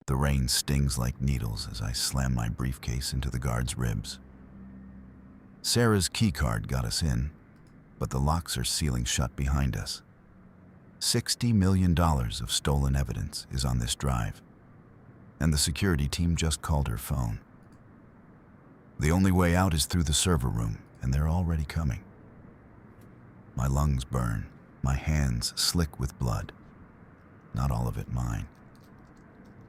The rain stings like needles as I slam my briefcase into the guard's ribs. Sarah's keycard got us in, but the locks are sealing shut behind us. $60 million of stolen evidence is on this drive, and the security team just called her phone. The only way out is through the server room, and they're already coming. My lungs burn, my hands slick with blood. Not all of it mine.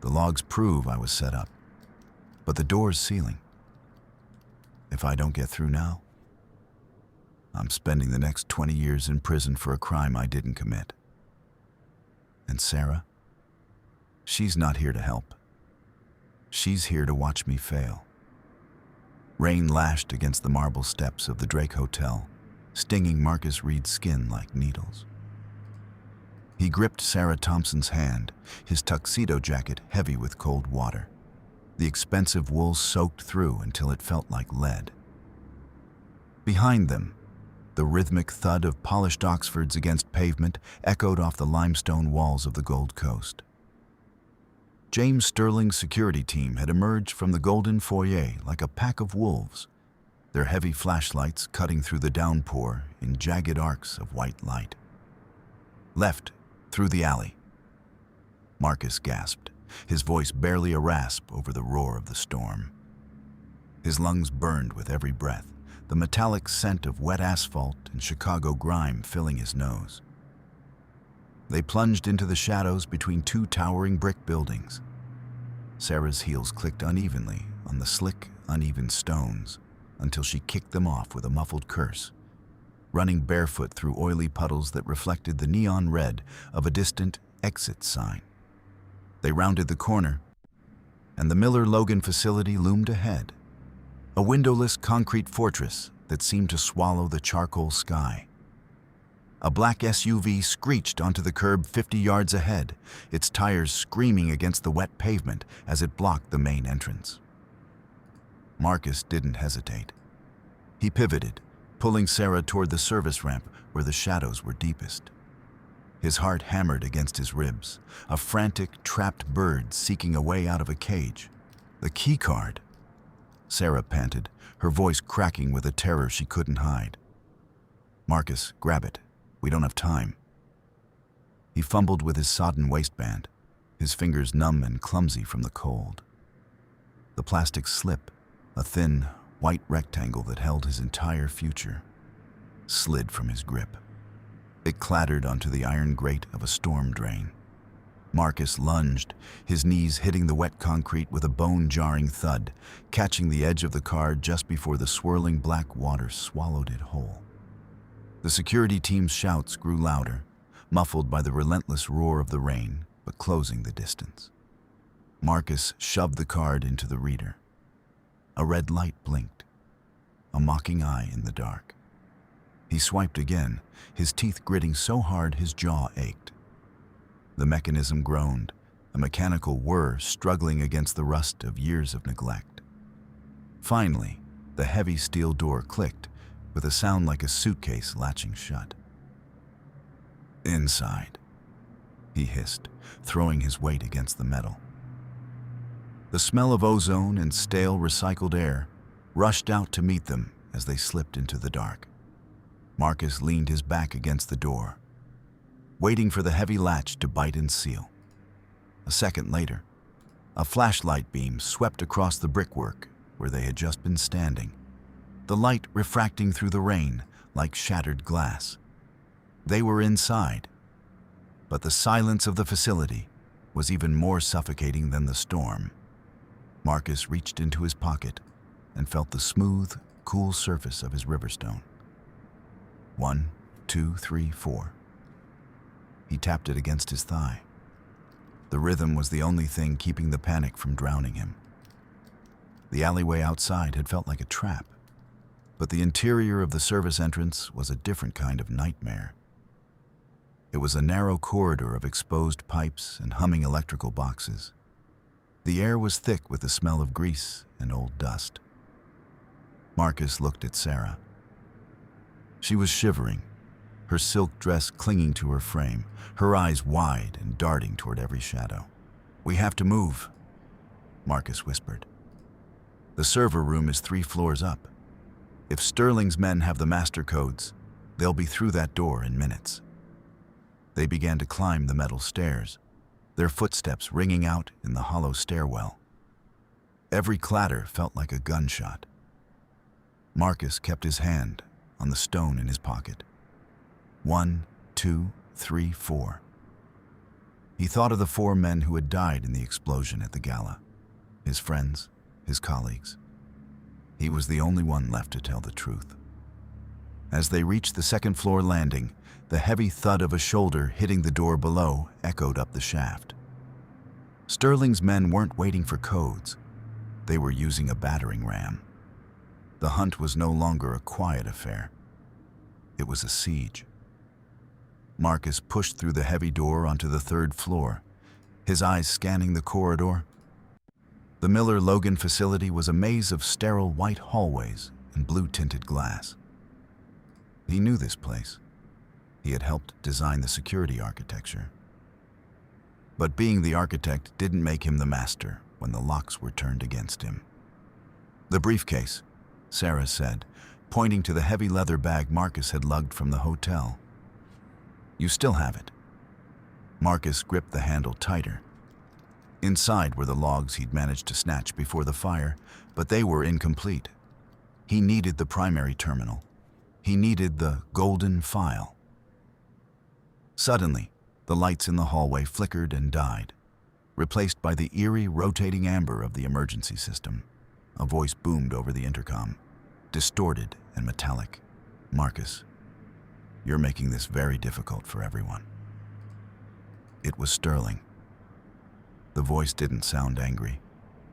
The logs prove I was set up, but the door's sealing. If I don't get through now, I'm spending the next 20 years in prison for a crime I didn't commit. And Sarah? She's not here to help. She's here to watch me fail. Rain lashed against the marble steps of the Drake Hotel, stinging Marcus Reed's skin like needles. He gripped Sarah Thompson's hand, his tuxedo jacket heavy with cold water, the expensive wool soaked through until it felt like lead. Behind them, the rhythmic thud of polished Oxfords against pavement echoed off the limestone walls of the Gold Coast. James Sterling's security team had emerged from the golden foyer like a pack of wolves, their heavy flashlights cutting through the downpour in jagged arcs of white light. Left, through the alley. Marcus gasped, his voice barely a rasp over the roar of the storm. His lungs burned with every breath, the metallic scent of wet asphalt and Chicago grime filling his nose. They plunged into the shadows between two towering brick buildings. Sarah's heels clicked unevenly on the slick, uneven stones until she kicked them off with a muffled curse, running barefoot through oily puddles that reflected the neon red of a distant exit sign. They rounded the corner, and the Miller-Logan facility loomed ahead, a windowless concrete fortress that seemed to swallow the charcoal sky. A black SUV screeched onto the curb 50 yards ahead, its tires screaming against the wet pavement as it blocked the main entrance. Marcus didn't hesitate. He pivoted, pulling Sarah toward the service ramp where the shadows were deepest. His heart hammered against his ribs, a frantic, trapped bird seeking a way out of a cage. The key card! Sarah panted, her voice cracking with a terror she couldn't hide. Marcus, grab it. We don't have time. He fumbled with his sodden waistband, his fingers numb and clumsy from the cold. The plastic slip, a thin, white rectangle that held his entire future, slid from his grip. It clattered onto the iron grate of a storm drain. Marcus lunged, his knees hitting the wet concrete with a bone-jarring thud, catching the edge of the card just before the swirling black water swallowed it whole. The security team's shouts grew louder, muffled by the relentless roar of the rain, but closing the distance. Marcus shoved the card into the reader. A red light blinked, a mocking eye in the dark. He swiped again, his teeth gritting so hard his jaw ached. The mechanism groaned, a mechanical whir struggling against the rust of years of neglect. Finally, the heavy steel door clicked, with a sound like a suitcase latching shut. Inside, he hissed, throwing his weight against the metal. The smell of ozone and stale recycled air rushed out to meet them as they slipped into the dark. Marcus leaned his back against the door, waiting for the heavy latch to bite and seal. A second later, a flashlight beam swept across the brickwork where they had just been standing, the light refracting through the rain like shattered glass. They were inside, but the silence of the facility was even more suffocating than the storm. Marcus reached into his pocket and felt the smooth, cool surface of his Riverstone. 1, 2, 3, 4. He tapped it against his thigh. The rhythm was the only thing keeping the panic from drowning him. The alleyway outside had felt like a trap, but the interior of the service entrance was a different kind of nightmare. It was a narrow corridor of exposed pipes and humming electrical boxes. The air was thick with the smell of grease and old dust. Marcus looked at Sarah. She was shivering, her silk dress clinging to her frame, her eyes wide and darting toward every shadow. "We have to move," Marcus whispered. "The server room is 3 floors up. If Sterling's men have the master codes, they'll be through that door in minutes." They began to climb the metal stairs, their footsteps ringing out in the hollow stairwell. Every clatter felt like a gunshot. Marcus kept his hand on the stone in his pocket. 1, 2, 3, 4. He thought of the 4 men who had died in the explosion at the gala. His friends, his colleagues. He was the only one left to tell the truth. As they reached the 2nd floor landing, the heavy thud of a shoulder hitting the door below echoed up the shaft. Sterling's men weren't waiting for codes. They were using a battering ram. The hunt was no longer a quiet affair. It was a siege. Marcus pushed through the heavy door onto the 3rd floor, his eyes scanning the corridor. The Miller-Logan facility was a maze of sterile white hallways and blue-tinted glass. He knew this place. He had helped design the security architecture. But being the architect didn't make him the master when the locks were turned against him. "The briefcase," Sarah said, pointing to the heavy leather bag Marcus had lugged from the hotel. "You still have it." Marcus gripped the handle tighter. Inside were the logs he'd managed to snatch before the fire, but they were incomplete. He needed the primary terminal. He needed the golden file. Suddenly, the lights in the hallway flickered and died, replaced by the eerie, rotating amber of the emergency system. A voice boomed over the intercom, distorted and metallic. "Marcus, you're making this very difficult for everyone." It was Sterling. The voice didn't sound angry.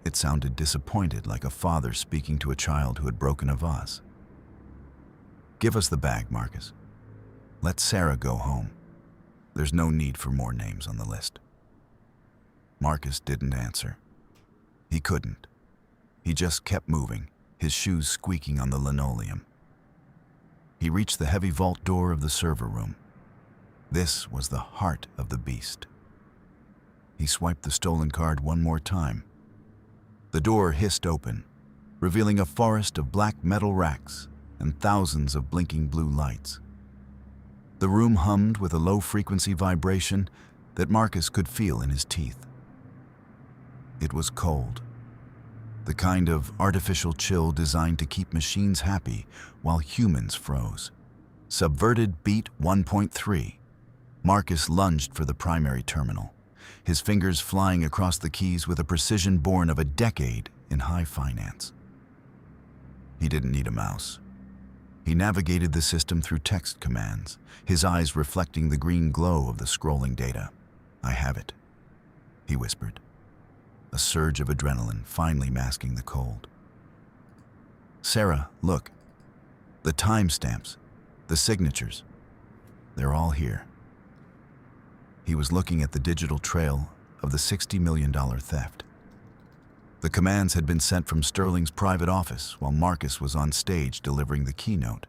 It sounded disappointed, like a father speaking to a child who had broken a vase. "Give us the bag, Marcus. Let Sarah go home. There's no need for more names on the list." Marcus didn't answer. He couldn't. He just kept moving, his shoes squeaking on the linoleum. He reached the heavy vault door of the server room. This was the heart of the beast. He swiped the stolen card one more time. The door hissed open, revealing a forest of black metal racks and thousands of blinking blue lights. The room hummed with a low-frequency vibration that Marcus could feel in his teeth. It was cold, the kind of artificial chill designed to keep machines happy while humans froze. Subverted beat 1.3. Marcus lunged for the primary terminal, his fingers flying across the keys with a precision born of a decade in high finance. He didn't need a mouse. He navigated the system through text commands, his eyes reflecting the green glow of the scrolling data. "I have it," he whispered, a surge of adrenaline finally masking the cold. "Sarah, look. The timestamps, the signatures, they're all here." He was looking at the digital trail of the $60 million theft. The commands had been sent from Sterling's private office while Marcus was on stage delivering the keynote.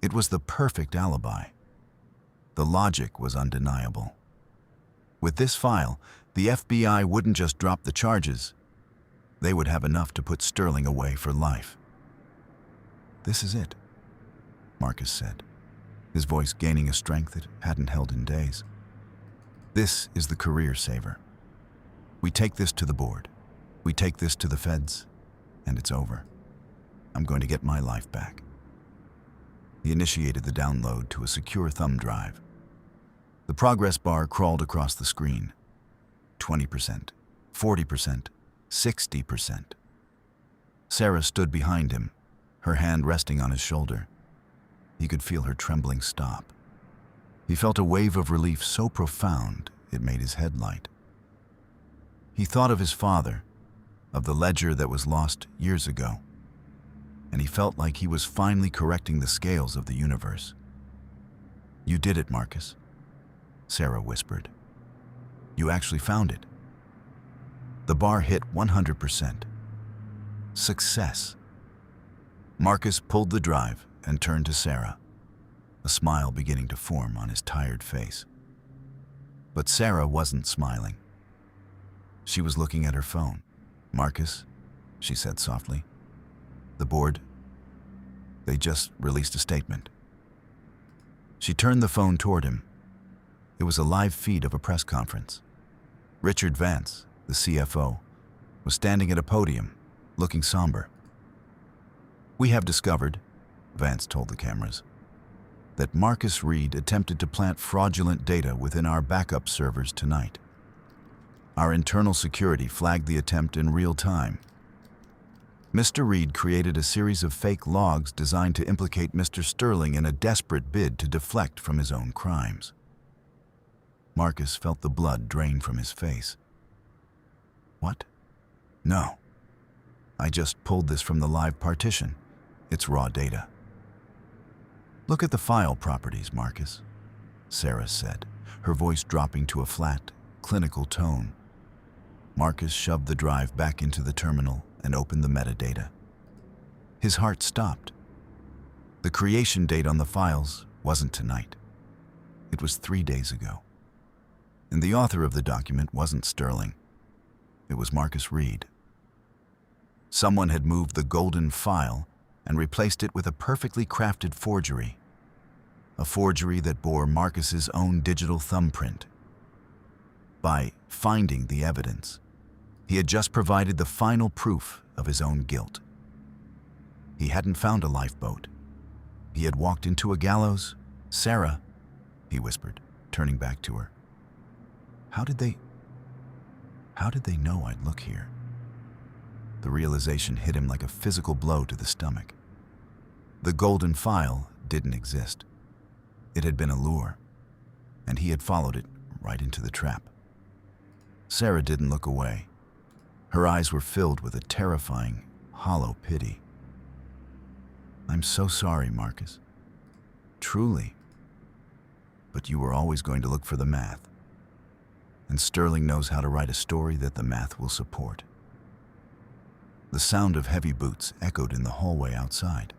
It was the perfect alibi. The logic was undeniable. With this file, the FBI wouldn't just drop the charges. They would have enough to put Sterling away for life. "This is it," Marcus said, his voice gaining a strength it hadn't held in days. "This is the career saver. We take this to the board. We take this to the feds, and it's over. I'm going to get my life back." He initiated the download to a secure thumb drive. The progress bar crawled across the screen. 20%, 40%, 60%. Sarah stood behind him, her hand resting on his shoulder. He could feel her trembling stop. He felt a wave of relief so profound it made his head light. He thought of his father, of the ledger that was lost years ago, and he felt like he was finally correcting the scales of the universe. "You did it, Marcus," Sarah whispered. "You actually found it." The bar hit 100%. Success. Marcus pulled the drive and turned to Sarah, a smile beginning to form on his tired face. But Sarah wasn't smiling. She was looking at her phone. "Marcus," she said softly, "the board, they just released a statement." She turned the phone toward him. It was a live feed of a press conference. Richard Vance, the CFO, was standing at a podium, looking somber. "We have discovered," Vance told the cameras, "that Marcus Reed attempted to plant fraudulent data within our backup servers tonight. Our internal security flagged the attempt in real time. Mr. Reed created a series of fake logs designed to implicate Mr. Sterling in a desperate bid to deflect from his own crimes." Marcus felt the blood drain from his face. "What? No. I just pulled this from the live partition. It's raw data." "Look at the file properties, Marcus," Sarah said, her voice dropping to a flat, clinical tone. Marcus shoved the drive back into the terminal and opened the metadata. His heart stopped. The creation date on the files wasn't tonight. It was 3 days ago. And the author of the document wasn't Sterling. It was Marcus Reed. Someone had moved the golden file and replaced it with a perfectly crafted forgery. A forgery that bore Marcus's own digital thumbprint. By finding the evidence, he had just provided the final proof of his own guilt. He hadn't found a lifeboat. He had walked into a gallows. "Sarah," he whispered, turning back to her. How did they know I'd look here?" The realization hit him like a physical blow to the stomach. The golden file didn't exist. It had been a lure, and he had followed it right into the trap. Sarah didn't look away. Her eyes were filled with a terrifying, hollow pity. "I'm so sorry, Marcus. Truly. But you were always going to look for the math. And Sterling knows how to write a story that the math will support." The sound of heavy boots echoed in the hallway outside.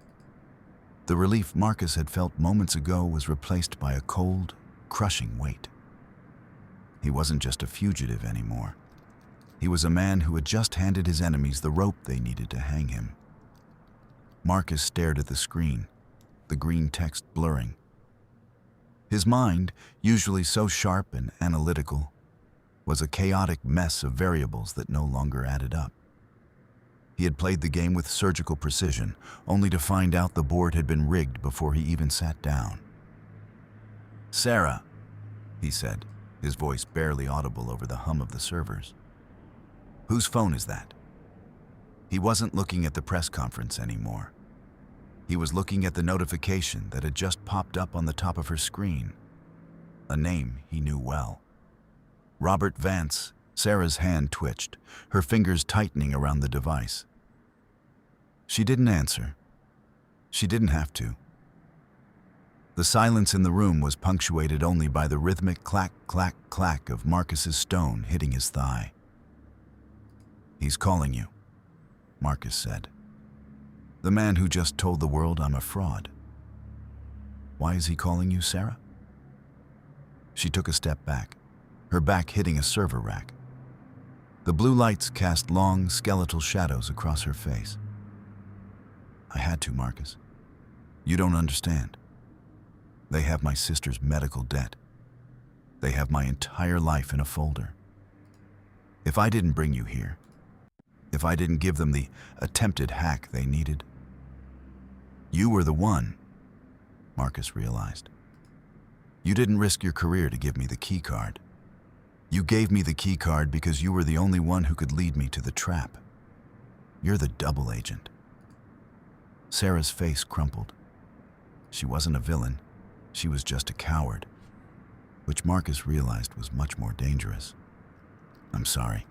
The relief Marcus had felt moments ago was replaced by a cold, crushing weight. He wasn't just a fugitive anymore. He was a man who had just handed his enemies the rope they needed to hang him. Marcus stared at the screen, the green text blurring. His mind, usually so sharp and analytical, was a chaotic mess of variables that no longer added up. He had played the game with surgical precision, only to find out the board had been rigged before he even sat down. "Sarah," he said, his voice barely audible over the hum of the servers. "Whose phone is that?" He wasn't looking at the press conference anymore. He was looking at the notification that had just popped up on the top of her screen. A name he knew well. Robert Vance. Sarah's hand twitched, her fingers tightening around the device. She didn't answer. She didn't have to. The silence in the room was punctuated only by the rhythmic clack, clack, clack of Marcus's stone hitting his thigh. "He's calling you," Marcus said. "The man who just told the world I'm a fraud." "Why is he calling you, Sarah?" She took a step back, her back hitting a server rack. The blue lights cast long, skeletal shadows across her face. "I had to, Marcus. You don't understand. They have my sister's medical debt. They have my entire life in a folder. If I didn't bring you here, if I didn't give them the attempted hack they needed, you were the one," Marcus realized. "You didn't risk your career to give me the key card. You gave me the key card because you were the only one who could lead me to the trap. You're the double agent." Sarah's face crumpled. She wasn't a villain. She was just a coward, which Marcus realized was much more dangerous. "I'm sorry.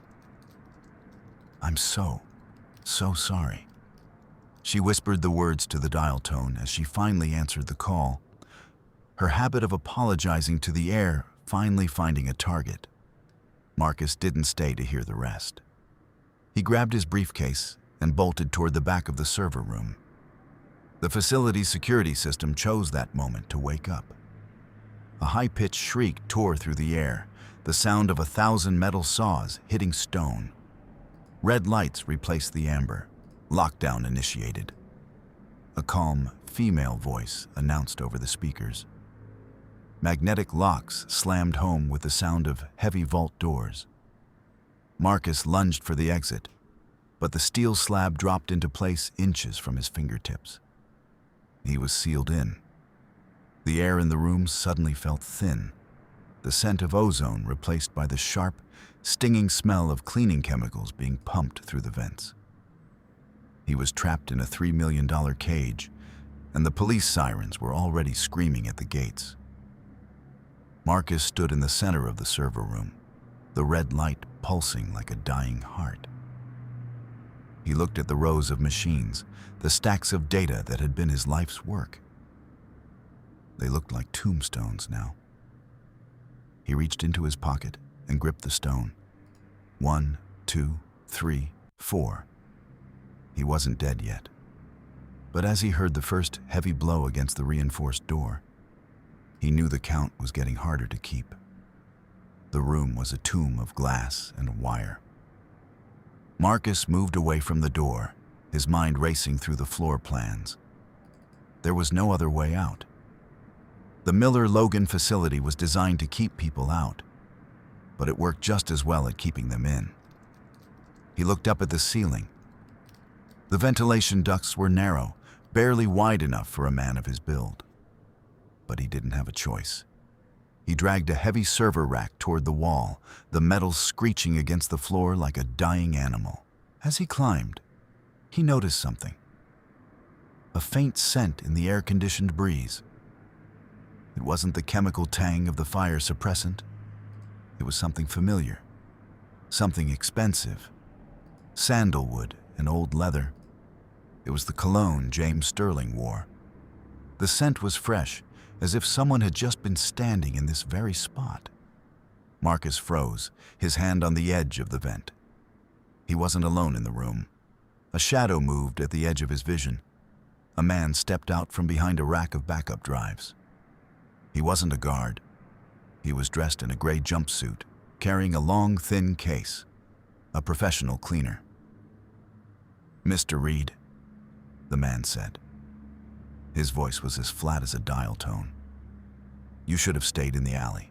I'm so sorry." She whispered the words to the dial tone as she finally answered the call, her habit of apologizing to the air finally finding a target. Marcus didn't stay to hear the rest. He grabbed his briefcase and bolted toward the back of the server room. The facility's security system chose that moment to wake up. A high-pitched shriek tore through the air, the sound of 1,000 metal saws hitting stone. Red lights replaced the amber. Lockdown initiated. A calm, female voice announced over the speakers. Magnetic locks slammed home with the sound of heavy vault doors. Marcus lunged for the exit, but the steel slab dropped into place inches from his fingertips. He was sealed in. The air in the room suddenly felt thin, the scent of ozone replaced by the sharp, stinging smell of cleaning chemicals being pumped through the vents. He was trapped in a $3 million cage, and the police sirens were already screaming at the gates. Marcus stood in the center of the server room, the red light pulsing like a dying heart. He looked at the rows of machines, the stacks of data that had been his life's work. They looked like tombstones now. He reached into his pocket and gripped the stone. 1, 2, 3, 4. He wasn't dead yet. But as he heard the first heavy blow against the reinforced door, he knew the count was getting harder to keep. The room was a tomb of glass and wire. Marcus moved away from the door, his mind racing through the floor plans. There was no other way out. The Miller-Logan facility was designed to keep people out, but it worked just as well at keeping them in. He looked up at the ceiling. The ventilation ducts were narrow, barely wide enough for a man of his build. But he didn't have a choice. He dragged a heavy server rack toward the wall, the metal screeching against the floor like a dying animal. As he climbed, he noticed something. A faint scent in the air-conditioned breeze. It wasn't the chemical tang of the fire suppressant. It was something familiar, something expensive. Sandalwood and old leather. It was the cologne James Sterling wore. The scent was fresh, as if someone had just been standing in this very spot. Marcus froze, his hand on the edge of the vent. He wasn't alone in the room. A shadow moved at the edge of his vision. A man stepped out from behind a rack of backup drives. He wasn't a guard. He was dressed in a gray jumpsuit, carrying a long, thin case. A professional cleaner. "Mr. Reed," the man said. His voice was as flat as a dial tone. "You should have stayed in the alley."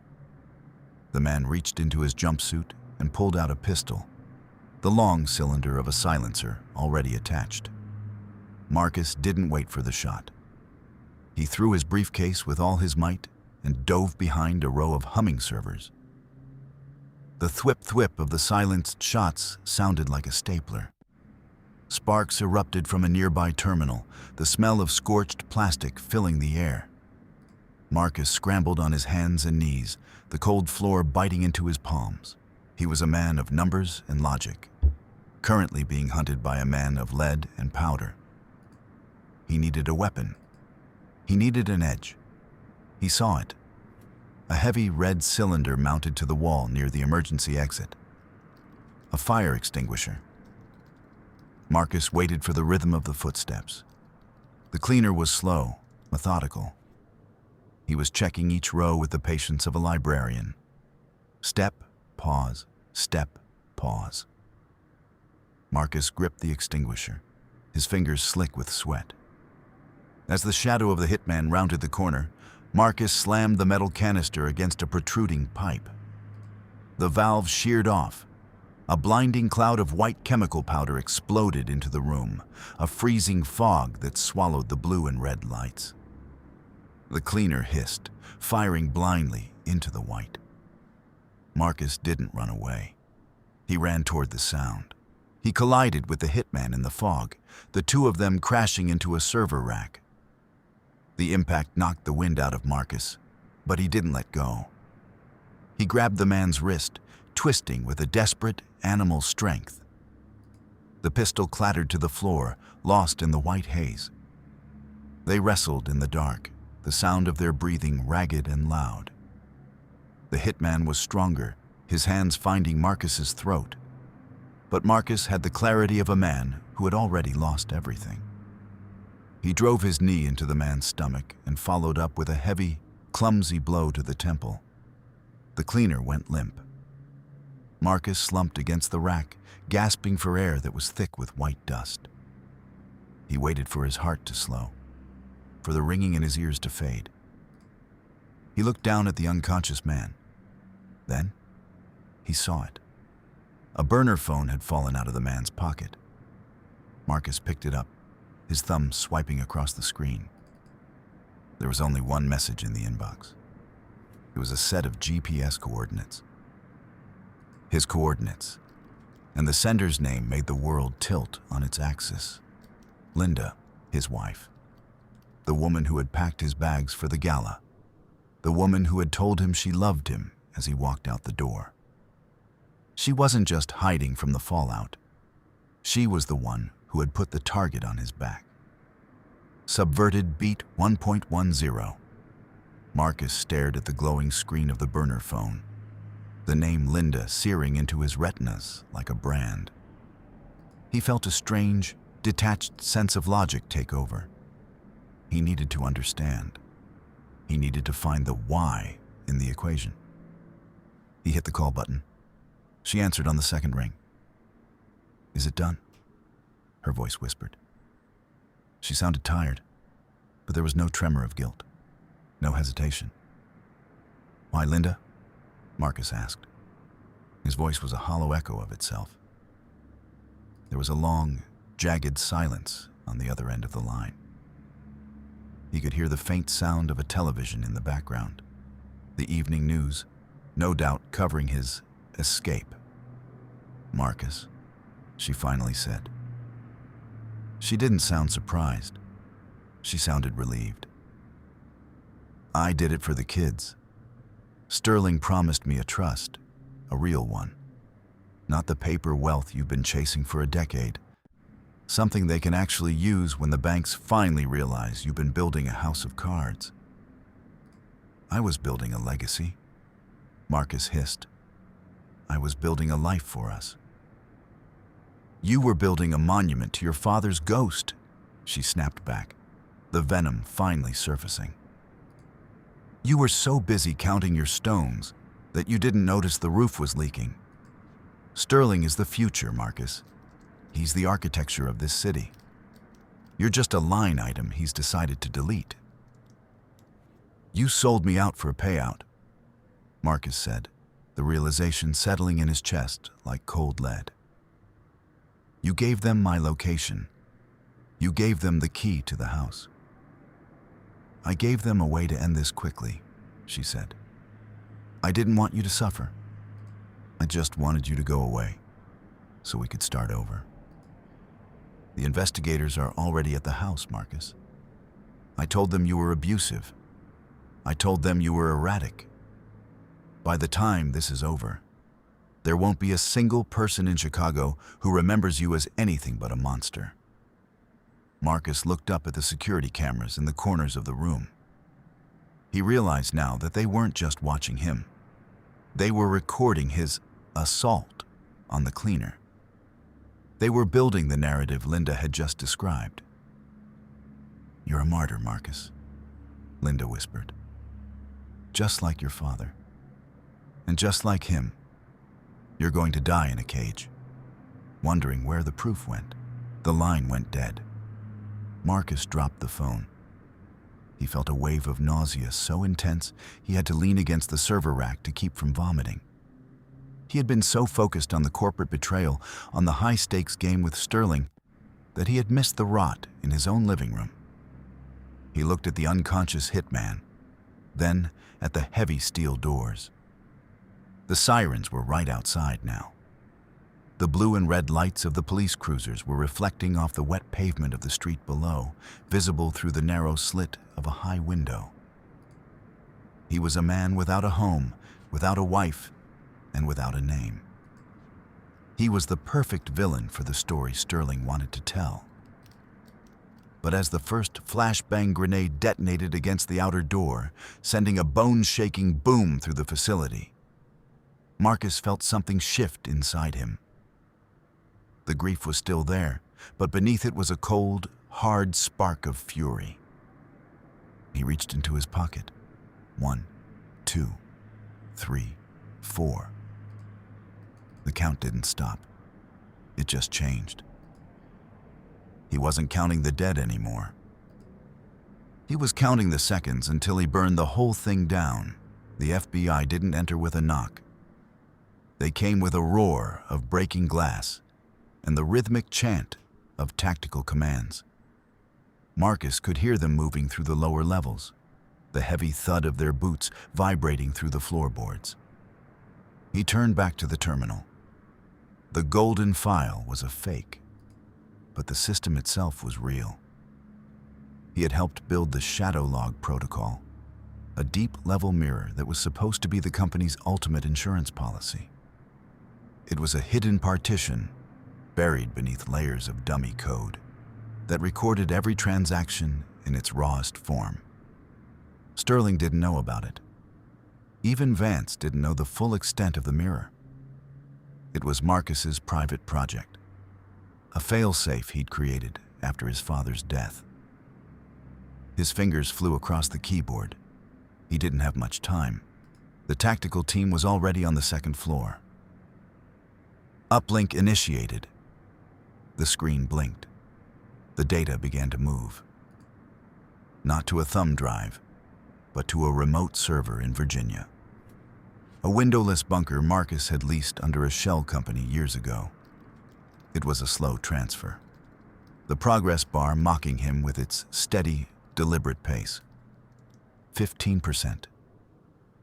The man reached into his jumpsuit and pulled out a pistol, the long cylinder of a silencer already attached. Marcus didn't wait for the shot. He threw his briefcase with all his might and dove behind a row of humming servers. The thwip-thwip of the silenced shots sounded like a stapler. Sparks erupted from a nearby terminal, the smell of scorched plastic filling the air. Marcus scrambled on his hands and knees, the cold floor biting into his palms. He was a man of numbers and logic, currently being hunted by a man of lead and powder. He needed a weapon. He needed an edge. He saw it. A heavy red cylinder mounted to the wall near the emergency exit. A fire extinguisher. Marcus waited for the rhythm of the footsteps. The cleaner was slow, methodical. He was checking each row with the patience of a librarian. Step, pause, step, pause. Marcus gripped the extinguisher, his fingers slick with sweat. As the shadow of the hitman rounded the corner, Marcus slammed the metal canister against a protruding pipe. The valve sheared off. A blinding cloud of white chemical powder exploded into the room, a freezing fog that swallowed the blue and red lights. The cleaner hissed, firing blindly into the white. Marcus didn't run away. He ran toward the sound. He collided with the hitman in the fog, the two of them crashing into a server rack. The impact knocked the wind out of Marcus, but he didn't let go. He grabbed the man's wrist, twisting with a desperate animal strength. The pistol clattered to the floor, lost in the white haze. They wrestled in the dark, the sound of their breathing ragged and loud. The hitman was stronger, his hands finding Marcus's throat. But Marcus had the clarity of a man who had already lost everything. He drove his knee into the man's stomach and followed up with a heavy, clumsy blow to the temple. The cleaner went limp. Marcus slumped against the rack, gasping for air that was thick with white dust. He waited for his heart to slow, for the ringing in his ears to fade. He looked down at the unconscious man. Then, he saw it. A burner phone had fallen out of the man's pocket. Marcus picked it up, his thumb swiping across the screen. There was only one message in the inbox. It was a set of GPS coordinates. His coordinates, and the sender's name made the world tilt on its axis. Linda, his wife. The woman who had packed his bags for the gala. The woman who had told him she loved him as he walked out the door. She wasn't just hiding from the fallout. She was the one who had put the target on his back. Subverted beat 1.10. Marcus stared at the glowing screen of the burner phone, the name Linda searing into his retinas like a brand. He felt a strange, detached sense of logic take over. He needed to understand. He needed to find the why in the equation. He hit the call button. She answered on the second ring. "Is it done?" her voice whispered. She sounded tired, but there was no tremor of guilt, no hesitation. "Why, Linda?" Marcus asked. His voice was a hollow echo of itself. There was a long, jagged silence on the other end of the line. He could hear the faint sound of a television in the background, the evening news, no doubt covering his escape. "Marcus," she finally said. She didn't sound surprised. She sounded relieved. "I did it for the kids. Sterling promised me a trust, a real one. Not the paper wealth you've been chasing for a decade. Something they can actually use when the banks finally realize you've been building a house of cards." "I was building a legacy," Marcus hissed. "I was building a life for us." "You were building a monument to your father's ghost," she snapped back, the venom finally surfacing. "You were so busy counting your stones that you didn't notice the roof was leaking. Sterling is the future, Marcus. He's the architecture of this city. You're just a line item he's decided to delete." "You sold me out for a payout," Marcus said, the realization settling in his chest like cold lead. "You gave them my location. You gave them the key to the house." "I gave them a way to end this quickly," she said. "I didn't want you to suffer. I just wanted you to go away, so we could start over." "The investigators are already at the house, Marcus. I told them you were abusive. I told them you were erratic. By the time this is over, there won't be a single person in Chicago who remembers you as anything but a monster." Marcus looked up at the security cameras in the corners of the room. He realized now that they weren't just watching him. They were recording his assault on the cleaner. They were building the narrative Linda had just described. "You're a martyr, Marcus," Linda whispered. "Just like your father. And just like him, you're going to die in a cage, wondering where the proof went." The line went dead. Marcus dropped the phone. He felt a wave of nausea so intense he had to lean against the server rack to keep from vomiting. He had been so focused on the corporate betrayal, on the high-stakes game with Sterling, that he had missed the rot in his own living room. He looked at the unconscious hitman, then at the heavy steel doors. The sirens were right outside now. The blue and red lights of the police cruisers were reflecting off the wet pavement of the street below, visible through the narrow slit of a high window. He was a man without a home, without a wife, and without a name. He was the perfect villain for the story Sterling wanted to tell. But as the first flashbang grenade detonated against the outer door, sending a bone-shaking boom through the facility, Marcus felt something shift inside him. The grief was still there, but beneath it was a cold, hard spark of fury. He reached into his pocket. 1, 2, 3, 4. The count didn't stop. It just changed. He wasn't counting the dead anymore. He was counting the seconds until he burned the whole thing down. The FBI didn't enter with a knock. They came with a roar of breaking glass and the rhythmic chant of tactical commands. Marcus could hear them moving through the lower levels, the heavy thud of their boots vibrating through the floorboards. He turned back to the terminal. The golden file was a fake, but the system itself was real. He had helped build the Shadow Log protocol, a deep-level mirror that was supposed to be the company's ultimate insurance policy. It was a hidden partition, buried beneath layers of dummy code, that recorded every transaction in its rawest form. Sterling didn't know about it. Even Vance didn't know the full extent of the mirror. It was Marcus's private project, a fail-safe he'd created after his father's death. His fingers flew across the keyboard. He didn't have much time. The tactical team was already on the second floor. Uplink initiated. The screen blinked. The data began to move. Not to a thumb drive, but to a remote server in Virginia. A windowless bunker Marcus had leased under a shell company years ago. It was a slow transfer, the progress bar mocking him with its steady, deliberate pace. 15%,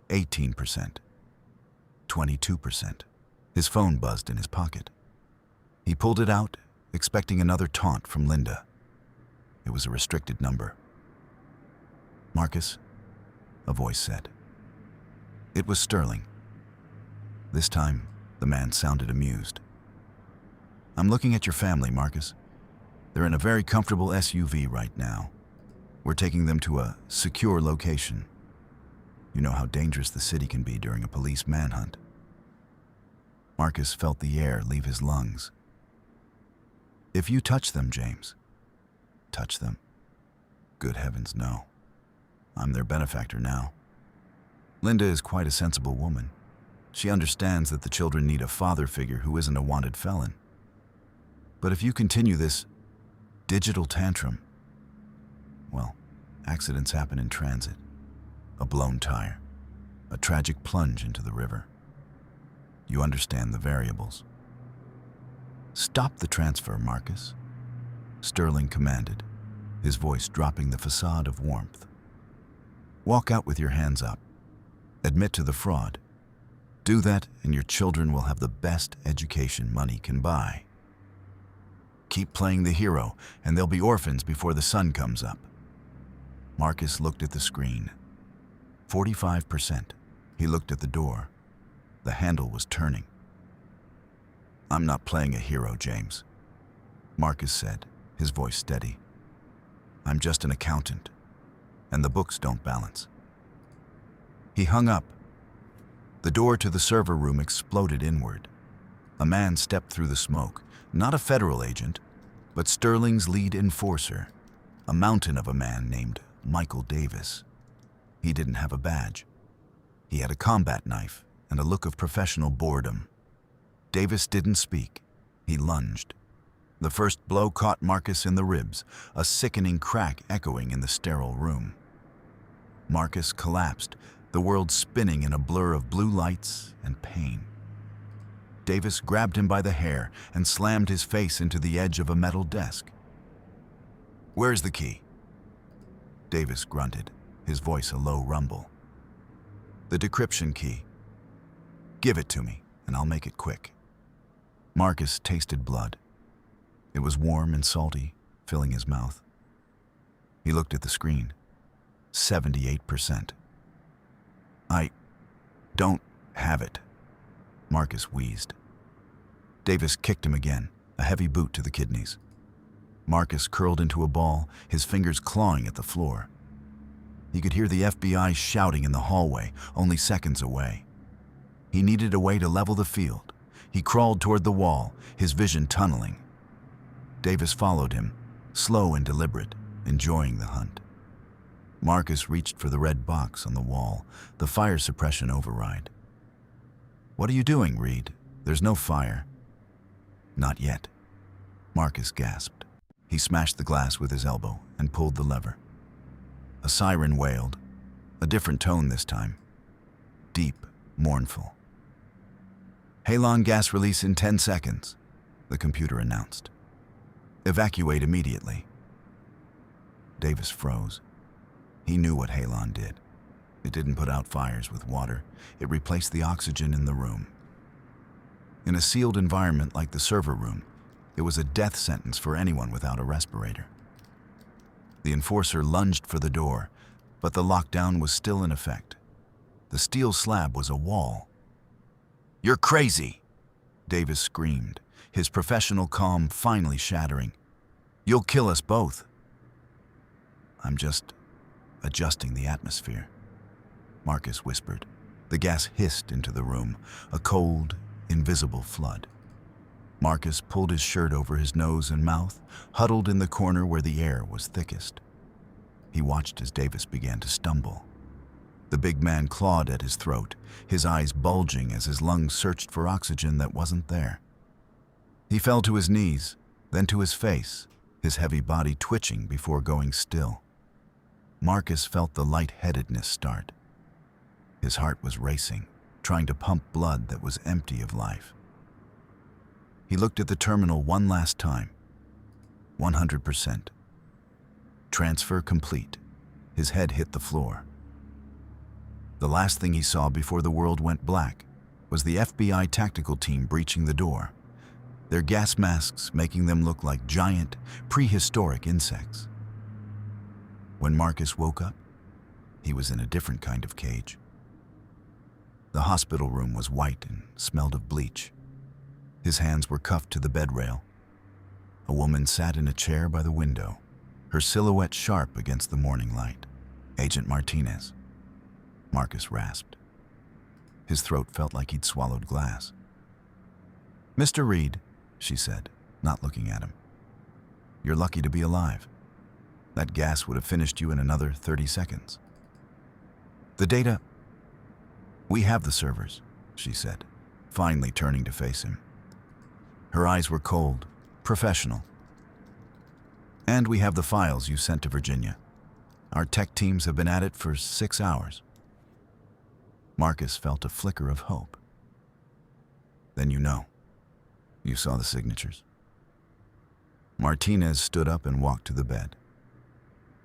18%, 22%. His phone buzzed in his pocket. He pulled it out, expecting another taunt from Linda. It was a restricted number. "Marcus," a voice said. It was Sterling. This time, the man sounded amused. "I'm looking at your family, Marcus. They're in a very comfortable SUV right now. We're taking them to a secure location. You know how dangerous the city can be during a police manhunt." Marcus felt the air leave his lungs. "If you touch them, James." "Touch them? Good heavens, no. I'm their benefactor now. Linda is quite a sensible woman. She understands that the children need a father figure who isn't a wanted felon. But if you continue this digital tantrum, well, accidents happen in transit. A blown tire, a tragic plunge into the river. You understand the variables." "Stop the transfer, Marcus," Sterling commanded, his voice dropping the facade of warmth. "Walk out with your hands up. Admit to the fraud. Do that and your children will have the best education money can buy. Keep playing the hero and they'll be orphans before the sun comes up." Marcus looked at the screen. 45%. He looked at the door. The handle was turning. "I'm not playing a hero, James," Marcus said, his voice steady. "I'm just an accountant, and the books don't balance." He hung up. The door to the server room exploded inward. A man stepped through the smoke, not a federal agent, but Sterling's lead enforcer, a mountain of a man named Michael Davis. He didn't have a badge. He had a combat knife and a look of professional boredom. Davis didn't speak. He lunged. The first blow caught Marcus in the ribs, a sickening crack echoing in the sterile room. Marcus collapsed, the world spinning in a blur of blue lights and pain. Davis grabbed him by the hair and slammed his face into the edge of a metal desk. "Where's the key?" Davis grunted, his voice a low rumble. "The decryption key. Give it to me, and I'll make it quick." Marcus tasted blood. It was warm and salty, filling his mouth. He looked at the screen. 78%. "I don't have it," Marcus wheezed. Davis kicked him again, a heavy boot to the kidneys. Marcus curled into a ball, his fingers clawing at the floor. He could hear the FBI shouting in the hallway, only seconds away. He needed a way to level the field. He crawled toward the wall, his vision tunneling. Davis followed him, slow and deliberate, enjoying the hunt. Marcus reached for the red box on the wall, the fire suppression override. "What are you doing, Reed?" There's no fire. Not yet. Marcus gasped. He smashed the glass with his elbow and pulled the lever. A siren wailed, a different tone this time. Deep, mournful. Halon gas release in 10 seconds, the computer announced. Evacuate immediately. Davis froze. He knew what Halon did. It didn't put out fires with water. It replaced the oxygen in the room. In a sealed environment like the server room, it was a death sentence for anyone without a respirator. The enforcer lunged for the door, but the lockdown was still in effect. The steel slab was a wall. "You're crazy!" Davis screamed, his professional calm finally shattering. "You'll kill us both." "I'm just adjusting the atmosphere," Marcus whispered. The gas hissed into the room, a cold, invisible flood. Marcus pulled his shirt over his nose and mouth, huddled in the corner where the air was thickest. He watched as Davis began to stumble. The big man clawed at his throat, his eyes bulging as his lungs searched for oxygen that wasn't there. He fell to his knees, then to his face, his heavy body twitching before going still. Marcus felt the lightheadedness start. His heart was racing, trying to pump blood that was empty of life. He looked at the terminal one last time. 100%. Transfer complete. His head hit the floor. The last thing he saw before the world went black was the FBI tactical team breaching the door, their gas masks making them look like giant, prehistoric insects. When Marcus woke up, he was in a different kind of cage. The hospital room was white and smelled of bleach. His hands were cuffed to the bed rail. A woman sat in a chair by the window, her silhouette sharp against the morning light. "Agent Martinez," Marcus rasped. His throat felt like he'd swallowed glass. "Mr. Reed," she said, not looking at him. "You're lucky to be alive. That gas would have finished you in another 30 seconds. The data... We have the servers," she said, finally turning to face him. Her eyes were cold, professional. "And we have the files you sent to Virginia. Our tech teams have been at it for 6 hours. Marcus felt a flicker of hope. "Then you know. You saw the signatures." Martinez stood up and walked to the bed.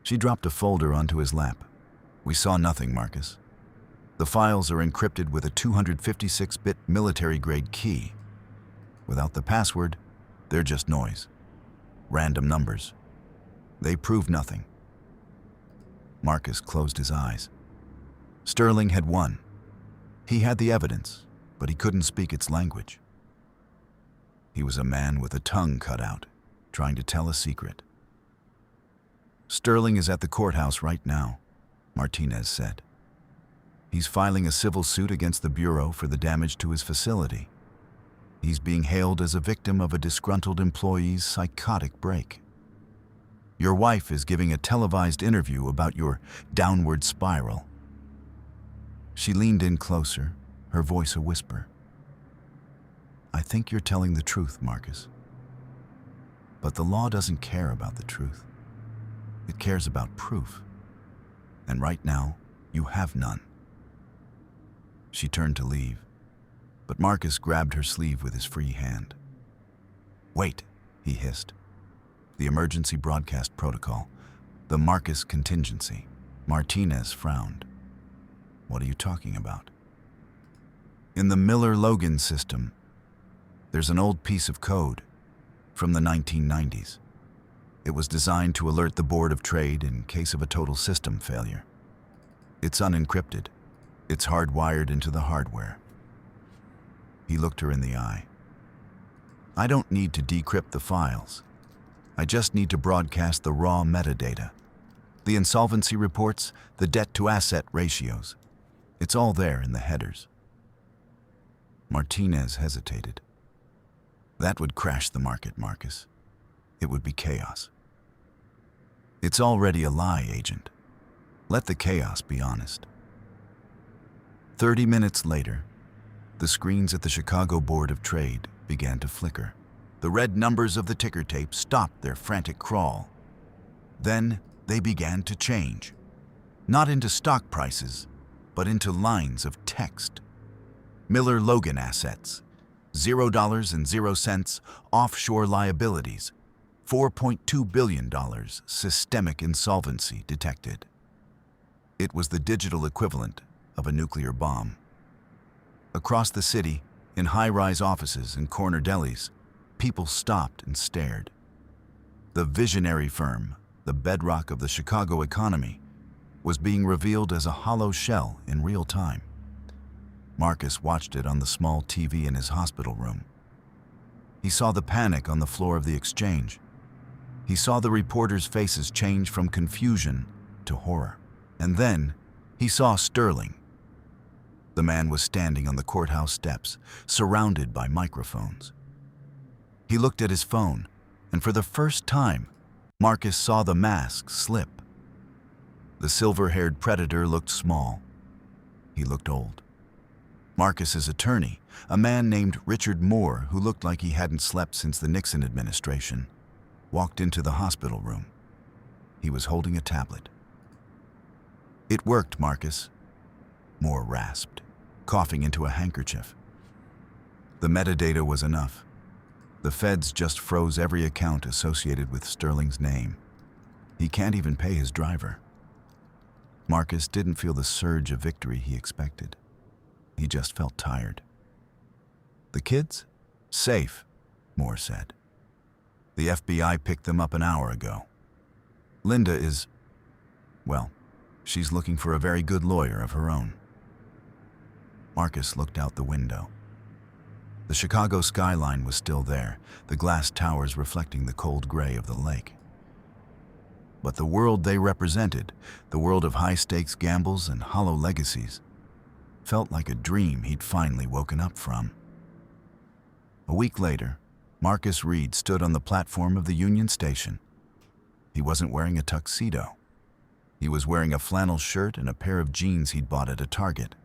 She dropped a folder onto his lap. "We saw nothing, Marcus. The files are encrypted with a 256-bit military-grade key. Without the password, they're just noise. Random numbers. They prove nothing." Marcus closed his eyes. Sterling had won. He had the evidence, but he couldn't speak its language. He was a man with a tongue cut out, trying to tell a secret. "Sterling is at the courthouse right now," Martinez said. "He's filing a civil suit against the Bureau for the damage to his facility. He's being hailed as a victim of a disgruntled employee's psychotic break. Your wife is giving a televised interview about your downward spiral." She leaned in closer, her voice a whisper. "I think you're telling the truth, Marcus. But the law doesn't care about the truth. It cares about proof. And right now, you have none." She turned to leave, but Marcus grabbed her sleeve with his free hand. "Wait," he hissed. "The emergency broadcast protocol. The Marcus contingency." Martinez frowned. "What are you talking about?" "In the Miller-Logan system, there's an old piece of code from the 1990s. It was designed to alert the Board of Trade in case of a total system failure. It's unencrypted. It's hardwired into the hardware." He looked her in the eye. "I don't need to decrypt the files. I just need to broadcast the raw metadata. The insolvency reports, the debt-to-asset ratios. It's all there in the headers." Martinez hesitated. "That would crash the market, Marcus. It would be chaos." "It's already a lie, Agent. Let the chaos be honest." 30 minutes later, The screens at the Chicago Board of Trade began to flicker. The red numbers of the ticker tape stopped their frantic crawl. Then they began to change, not into stock prices, but into lines of text. Miller Logan assets, $0.00, offshore liabilities, $4.2 billion, systemic insolvency detected. It was the digital equivalent of a nuclear bomb. Across the city, in high-rise offices and corner delis, people stopped and stared. The visionary firm, the bedrock of the Chicago economy, was being revealed as a hollow shell in real time. Marcus watched it on the small TV in his hospital room. He saw the panic on the floor of the exchange. He saw the reporters' faces change from confusion to horror. And then he saw Sterling. The man was standing on the courthouse steps, surrounded by microphones. He looked at his phone, and for the first time, Marcus saw the mask slip. The silver-haired predator looked small. He looked old. Marcus's attorney, a man named Richard Moore, who looked like he hadn't slept since the Nixon administration, walked into the hospital room. He was holding a tablet. "It worked, Marcus," Moore rasped, coughing into a handkerchief. The metadata was enough. The feds just froze every account associated with Sterling's name. He can't even pay his driver. Marcus didn't feel the surge of victory he expected. He just felt tired. "The kids? Safe," Moore said. "The FBI picked them up an hour ago. Linda is, well, she's looking for a very good lawyer of her own." Marcus looked out the window. The Chicago skyline was still there, the glass towers reflecting the cold gray of the lake. But the world they represented, the world of high-stakes gambles and hollow legacies, felt like a dream he'd finally woken up from. A week later, Marcus Reed stood on the platform of the Union Station. He wasn't wearing a tuxedo. He was wearing a flannel shirt and a pair of jeans he'd bought at a Target.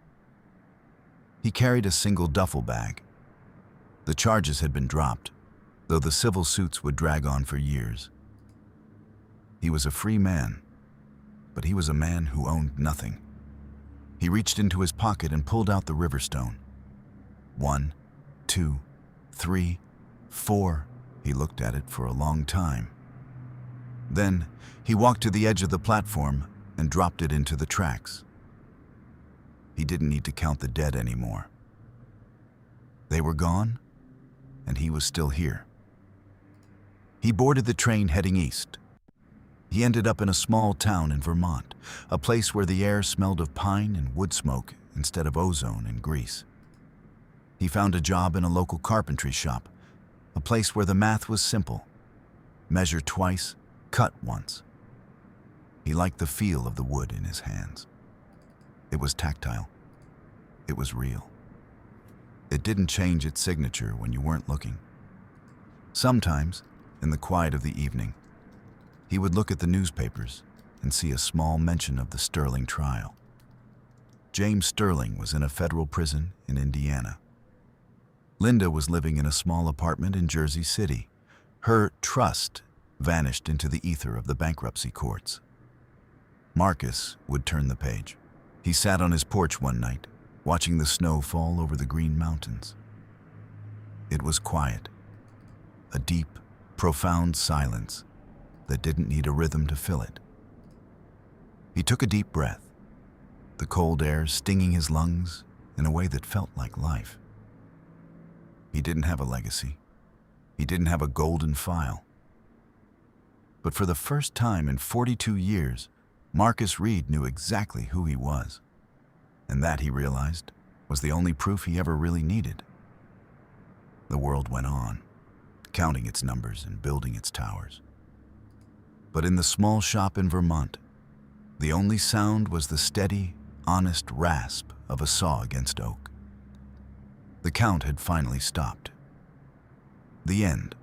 He carried a single duffel bag. The charges had been dropped, though the civil suits would drag on for years. He was a free man, but he was a man who owned nothing. He reached into his pocket and pulled out the Riverstone. 1, 2, 3, 4. He looked at it for a long time. Then he walked to the edge of the platform and dropped it into the tracks. He didn't need to count the dead anymore. They were gone, and he was still here. He boarded the train heading east. He ended up in a small town in Vermont, a place where the air smelled of pine and wood smoke instead of ozone and grease. He found a job in a local carpentry shop, a place where the math was simple. Measure twice, cut once. He liked the feel of the wood in his hands. It was tactile. It was real. It didn't change its signature when you weren't looking. Sometimes, in the quiet of the evening, he would look at the newspapers and see a small mention of the Sterling trial. James Sterling was in a federal prison in Indiana. Linda was living in a small apartment in Jersey City. Her trust vanished into the ether of the bankruptcy courts. Marcus would turn the page. He sat on his porch one night, watching the snow fall over the Green Mountains. It was quiet, a deep, profound silence that didn't need a rhythm to fill it. He took a deep breath, the cold air stinging his lungs in a way that felt like life. He didn't have a legacy. He didn't have a golden file. But for the first time in 42 years, Marcus Reed knew exactly who he was. And that, he realized, was the only proof he ever really needed. The world went on, counting its numbers and building its towers. But in the small shop in Vermont, the only sound was the steady, honest rasp of a saw against oak. The count had finally stopped. The end.